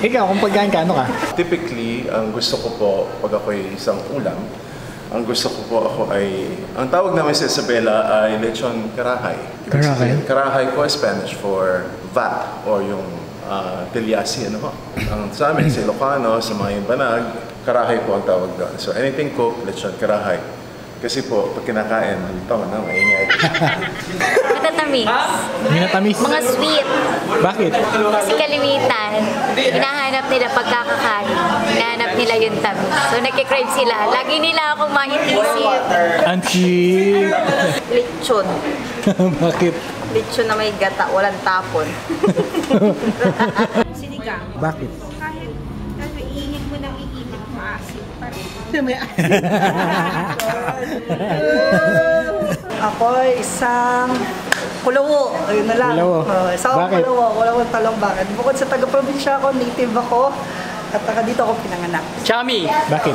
Ikaw, kung pagkain ka, ano ka? Typically, ang gusto ko po pag ako'y isang ulam, ang gusto ko po ako ay, ang tawag namin sa Isabela ay lechon karahay. Karahay? Karahay po ay Spanish for vat or yung tilyasi, ano ho. Ang sa amin, sa Ilocano, sa mga Banag, karahay po ang tawag doon. So anything cooked, lechon karahay. Kasi po, pag kinakain, tama na, maingay. Matatamis. Minatamis? Mga sweet. Bakit? Kasi kalimitan, hinahanap nila pagkakakain. Hinahanap nila yung tamis. So nagkikrave sila. Lagi nila akong mahitisip. Anchi! Lechon. Bakit? Lechon na may gata, walang tapon. Sinigang. Bakit? Kahit iinit mo ng iinit, maasim pa rin. Ako isang kulawo. Ayun na lang. Kulawo. Isang Bakit? kulawo talong bakit. Bukod sa taga-probinsya ako, native ako. At dito ako pinanganak. Chami, Bakit?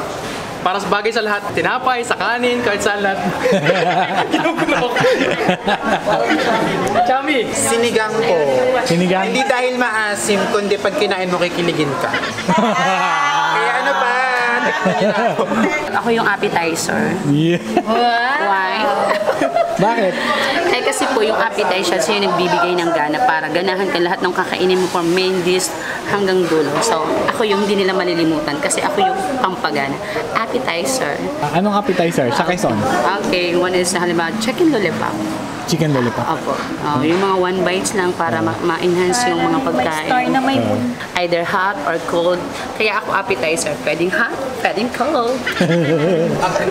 para sa bagay sa lahat. Tinapay, sa kanin, kahit saan lahat. Chami, Sinigang po. Sinigang? Hindi dahil maasim, kundi pag kinain mo, kikiligin ka. Kaya ano pa? Ako yung appetizer. Yeah. Why? Bakit? Eh kasi po yung appetizer siya yung nagbibigay ng gana para ganahan ka lahat ng kakainin mo from main dish hanggang dulo. So, ako yung hindi nila malilimutan kasi ako yung pampagana. Appetizer. Anong appetizer? Sa Quezon? Okay, one is halimbawa chicken lollipop. Chicken lollipop. Opo. Yung mga one bites lang para ma-enhance yung mga pagkain. Either hot or cold. Kaya ako appetizer. Pwedeng hot, pwedeng cold.